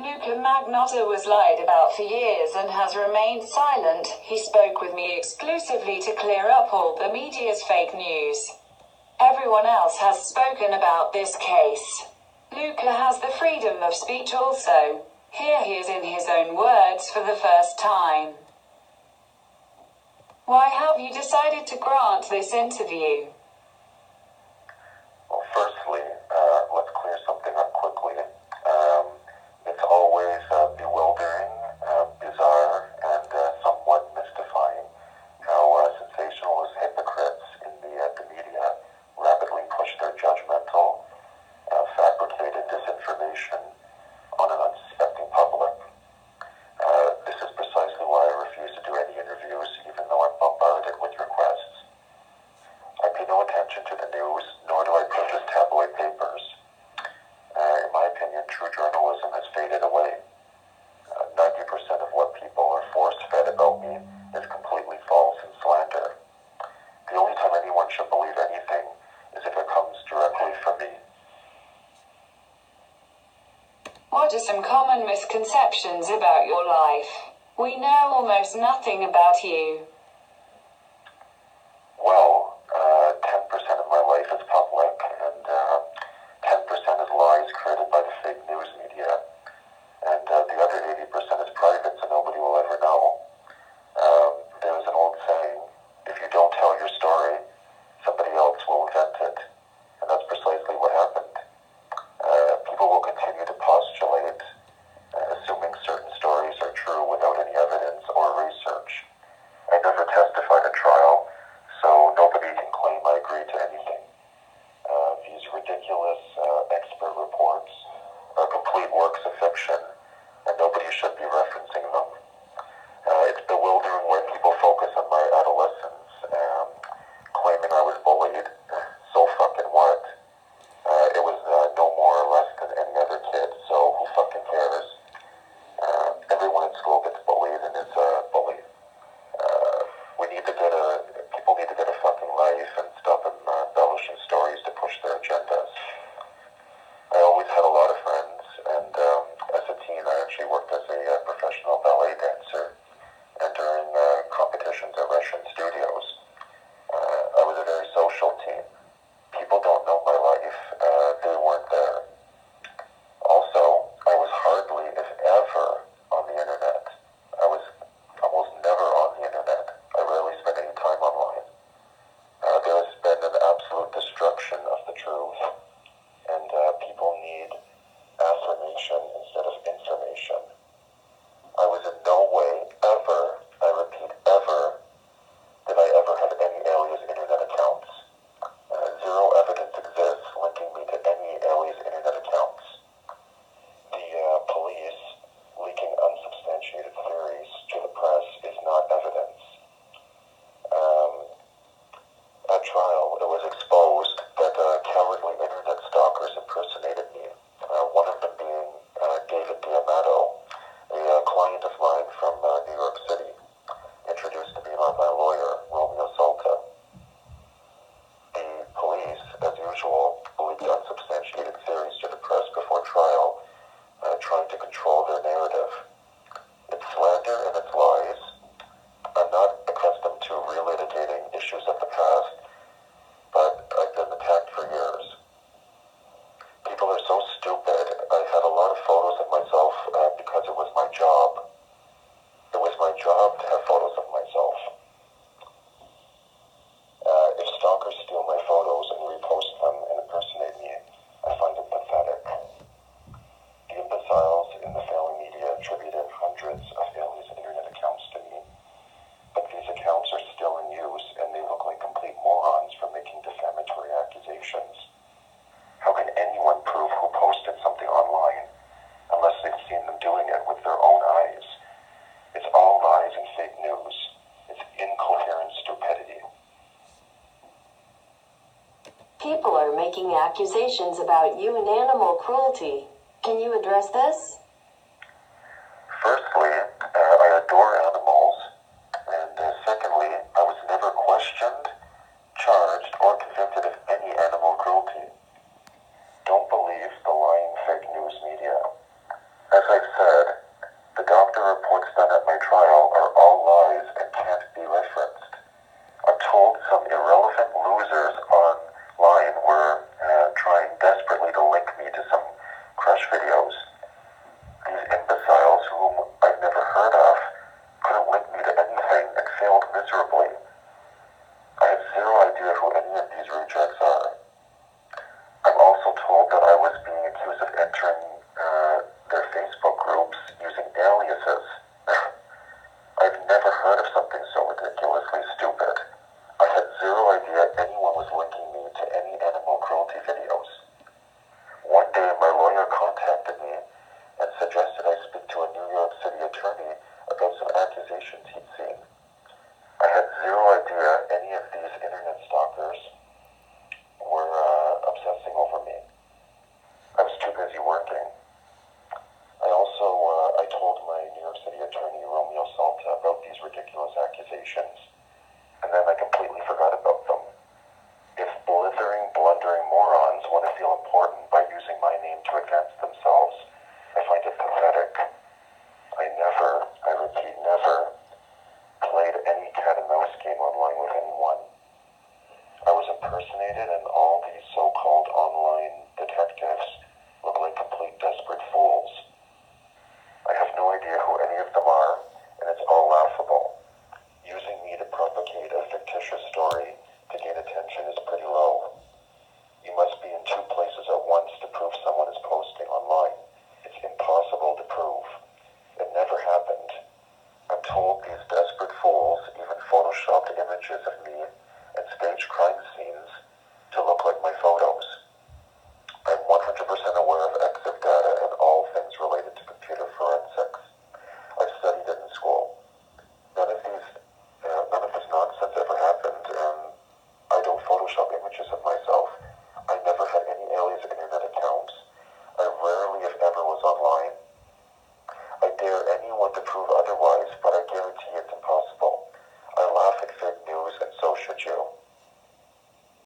Luka Magnotta was lied about for years and has remained silent. He spoke with me exclusively to clear up all the media's fake news. Everyone else has spoken about this case. Luka has the freedom of speech also. Here he is in his own words for the first time. Why have you decided to grant this interview? Well, firstly, let's clear something up quickly. It's always bewildering, bizarre, and somewhat mystifying how sensationalist hypocrites in the media rapidly push their judgmental, fabricated disinformation on an unsuspecting public. This is precisely why I refuse to do any interviews, even though I'm bombarded with requests. I pay no attention to the news, nor do I purchase tabloid papers. In my opinion, true journalism has faded away. 90% of what people are force-fed about me is completely false and slander. The only time anyone should believe anything is if it comes directly from me. What are some common misconceptions about your life? We know almost nothing about you. Well, 10% of my life is public, and 10% is lies created by the fake news media, and the other 80% is private, so nobody will ever know. There's an old saying, if you don't tell your story, somebody else will invent it, and that's precisely what happened. People will continue to postulate, assuming certain stories are true without any evidence or research. I never testified at trial, so nobody can claim I agreed to anything. These ridiculous expert reports are complete works of fiction, and nobody should be referencing them. It's bewildering when people focus on my adolescence, claiming I was bullied. So fucking what? It was no more or less than any other kid, so who fucking cares? Everyone in school gets bullied and is bullied. People need to get a fucking life and stop embellishing stories to push their agendas. I always had a lot of friends, and as a teen I actually worked as a professional ballet dancer, and during competitions at Russian studios. I was a very social teen. People don't know my life, they weren't there. Also, I was hardly, if ever, on the internet. I was almost never on the internet. I rarely spent any time online. There has been an absolute destruction of the truth, and people need affirmation instead of information. I was in no way, ever, I repeat, ever, did I ever have any alias internet accounts. Zero evidence exists linking me to any alias internet accounts. The police leaking unsubstantiated theories to the press is not evidence. At trial, it was exposed that cowardly internet stalkers impersonated me, one of them being David D'Amato, a client of mine from New York City, introduced to me by my lawyer, Romeo Salta. The police, as usual, leaked unsubstantiated theories to the press before trial, trying to control their narrative. It's slander and it's lies. I'm not accustomed to relitigating issues of the past, but I've been attacked for years. People are so stupid. I had a lot of photos of myself because it was my job. It was my job to have photos of myself. If stalkers steal my photos and repost them and impersonate me, I find it pathetic. The imbeciles in the failing media attributed hundreds of alias internet accounts to me, but these accounts are still in use and they look like complete morons for making defamatory accusations. How can anyone prove who posted something online unless they've seen them doing it with their own eyes? It's all lies and fake news. It's incoherent stupidity. People are making accusations about you and animal cruelty. Can you address this? Firstly, I adore animals, and secondly, I was never questioned, charged, or convicted of any animal cruelty. Don't believe the lying fake news media. As I've said, videos. These imbeciles, whom I've never heard of, couldn't link me to anything and failed miserably. I have zero idea who any of these rejects are. I'm also told that I was being accused of entering their Facebook groups using aliases. I've never heard of something so ridiculously stupid. I had zero idea anyone was linking me to any animal cruelty videos. One day my lawyer contacted me and suggested I speak to a New York City attorney about some accusations he'd seen. I had zero idea any of these internet stalkers were obsessing over me. I was too busy working. I told my New York City attorney, Romeo Salta, about these ridiculous accusations, and then I completely forgot about them. If blundering morons want to feel important by using my name to advance themselves, I find it pathetic. I repeat, never played any cat and mouse game online with anyone. I was impersonated, and all these so-called online detectives look like complete desperate fools. I have no idea who any of them are, and it's all laughable. Using me to propagate a fictitious story to gain attention is pretty low. You must be in two places at once to prove someone is posting online. It's impossible to prove. It never happened. I'm told these desperate fools even photoshopped images of me and staged crime scenes to look like my photos. I'm 100% aware of EXIF data and all things related to computer forensics. I've studied it in school. None of this nonsense ever happened, and I don't Photoshop images of myself. I never had any alias internet accounts. I rarely, if ever, was online. I dare anyone to prove otherwise